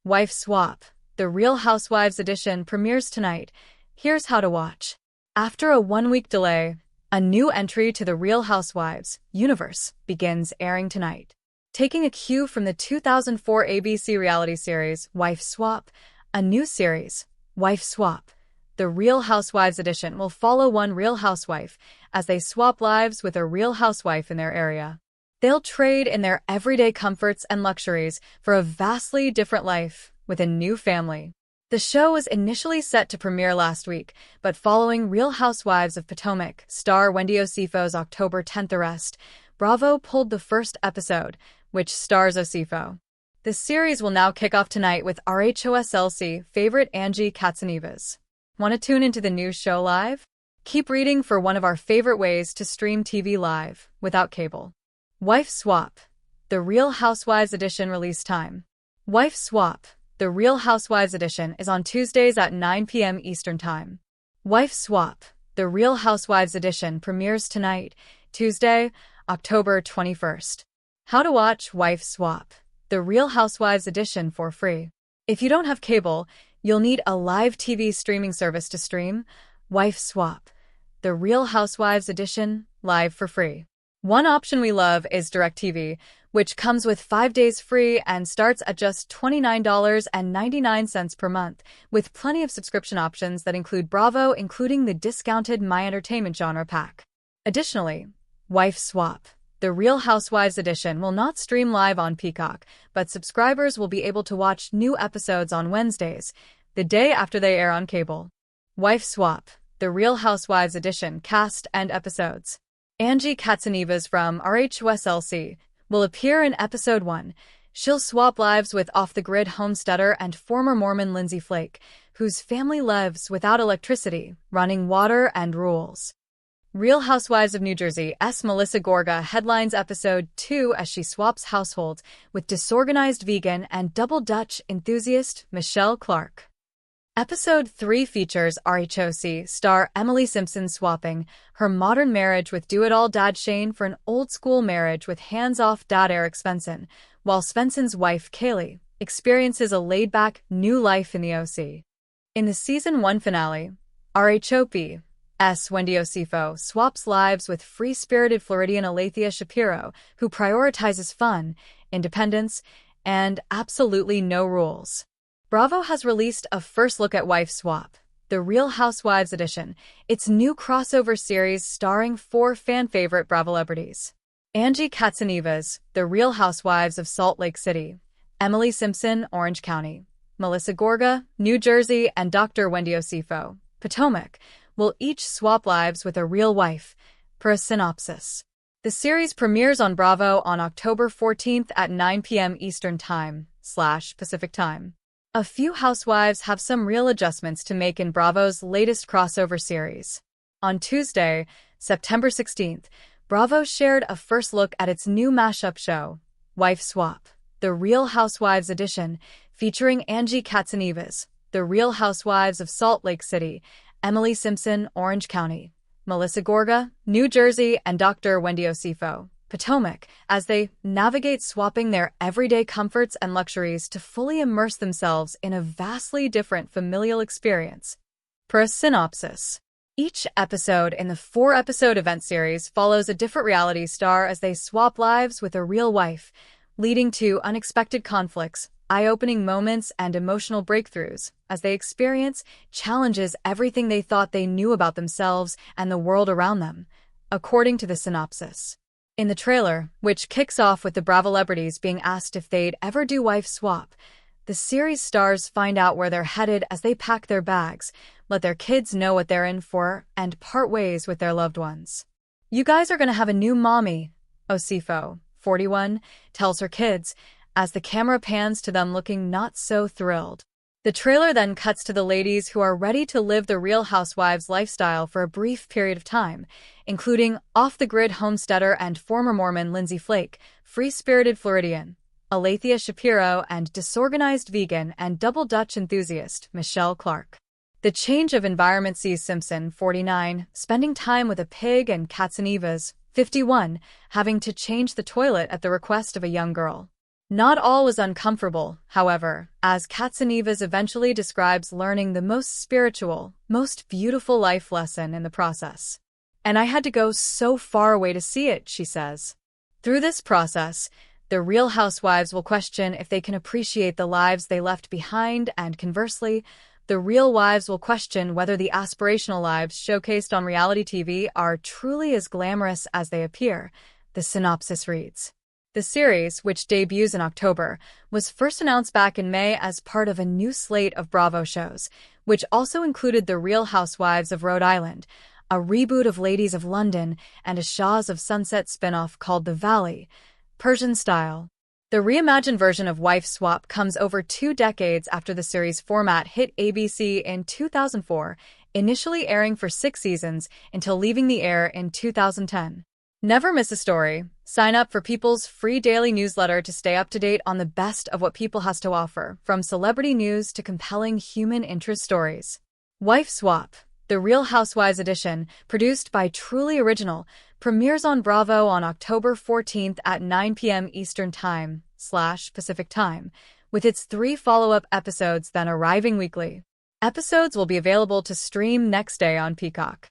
Wife Swap, the Real Housewives Edition premieres tonight. Here's how to watch. After a one-week delay, a new entry to the Real Housewives universe begins airing tonight. Taking a cue from the 2004 ABC reality series Wife Swap, a new series, Wife Swap, the Real Housewives Edition will follow one real housewife as they swap lives with a real housewife in their area. They'll trade in their everyday comforts and luxuries for a vastly different life with a new family. The show was initially set to premiere last week, but following Real Housewives of Potomac star Wendy Osifo's October 10th arrest, Bravo pulled the first episode, which stars Osifo. The series will now kick off tonight with RHOSLC favorite Angie Katsanevas. Want to tune into the new show live? Keep reading for one of our favorite ways to stream TV live without cable. Wife Swap, the Real Housewives Edition release time. Wife Swap, the Real Housewives Edition is on Tuesdays at 9 p.m. Eastern Time. Wife Swap, the Real Housewives Edition premieres tonight, Tuesday, October 21st. How to watch Wife Swap, the Real Housewives Edition for free. If you don't have cable, you'll need a live TV streaming service to stream Wife Swap, the Real Housewives Edition, live for free. One option we love is DirecTV, which comes with 5 days free and starts at just $29.99 per month, with plenty of subscription options that include Bravo, including the discounted My Entertainment genre pack. Additionally, Wife Swap, the Real Housewives Edition will not stream live on Peacock, but subscribers will be able to watch new episodes on Wednesdays, the day after they air on cable. Wife Swap, the Real Housewives Edition cast and episodes. Angie Katsanevas from RHOSLC will appear in Episode 1. She'll swap lives with off-the-grid homesteader and former Mormon Lindsay Flake, whose family lives without electricity, running water, and rules. Real Housewives of New Jersey's Melissa Gorga headlines Episode 2 as she swaps households with disorganized vegan and double Dutch enthusiast Michelle Clark. Episode 3 features RHOC star Emily Simpson swapping her modern marriage with do-it-all dad Shane for an old-school marriage with hands-off dad Eric Svensson, while Svensson's wife Kaylee experiences a laid-back new life in the OC. In the Season 1 finale, RHOP's Wendy Osifo swaps lives with free-spirited Floridian Alethea Shapiro, who prioritizes fun, independence, and absolutely no rules. Bravo has released a first look at Wife Swap, the Real Housewives Edition, its new crossover series starring 4 fan-favorite Bravo celebrities. Angie Katsanevas, the Real Housewives of Salt Lake City, Emily Simpson, Orange County, Melissa Gorga, New Jersey, and Dr. Wendy Osifo, Potomac, will each swap lives with a real wife, per a synopsis. The series premieres on Bravo on October 14th at 9 p.m. Eastern Time / Pacific Time. A few housewives have some real adjustments to make in Bravo's latest crossover series. On Tuesday, September 16th, Bravo shared a first look at its new mashup show, Wife Swap, the Real Housewives Edition, featuring Angie Katsanevas, the Real Housewives of Salt Lake City, Emily Simpson, Orange County, Melissa Gorga, New Jersey, and Dr. Wendy Osifo, Potomac, as they navigate swapping their everyday comforts and luxuries to fully immerse themselves in a vastly different familial experience. Per a synopsis, each episode in the 4-episode event series follows a different reality star as they swap lives with a real wife, leading to unexpected conflicts, eye-opening moments, and emotional breakthroughs as they experience challenges everything they thought they knew about themselves and the world around them, according to the synopsis. In the trailer, which kicks off with the Bravo celebrities being asked if they'd ever do Wife Swap, the series stars find out where they're headed as they pack their bags, let their kids know what they're in for, and part ways with their loved ones. "You guys are gonna have a new mommy," Osifo, 41, tells her kids, as the camera pans to them looking not so thrilled. The trailer then cuts to the ladies who are ready to live the Real Housewives lifestyle for a brief period of time, including off-the-grid homesteader and former Mormon Lindsay Flake, free-spirited Floridian Alethea Shapiro, and disorganized vegan and double Dutch enthusiast Michelle Clark. The change of environment sees Simpson, 49, spending time with a pig, and Katsanevas, 51, having to change the toilet at the request of a young girl. Not all was uncomfortable, however, as Katsanevas eventually describes learning the most spiritual, most beautiful life lesson in the process. And I had to go so far away to see it, she says. Through this process, the Real Housewives will question if they can appreciate the lives they left behind, and conversely, the Real Wives will question whether the aspirational lives showcased on reality TV are truly as glamorous as they appear, the synopsis reads. The series, which debuts in October, was first announced back in May as part of a new slate of Bravo shows, which also included The Real Housewives of Rhode Island, a reboot of Ladies of London, and a Shahs of Sunset spin-off called The Valley, Persian style. The reimagined version of Wife Swap comes over 2 decades after the series' format hit ABC in 2004, initially airing for 6 seasons until leaving the air in 2010. Never miss a story. Sign up for People's free daily newsletter to stay up to date on the best of what People has to offer, from celebrity news to compelling human interest stories. Wife Swap, the Real Housewives Edition, produced by Truly Original, premieres on Bravo on October 14th at 9 p.m. Eastern Time/Pacific Time, with its 3 follow-up episodes then arriving weekly. Episodes will be available to stream next day on Peacock.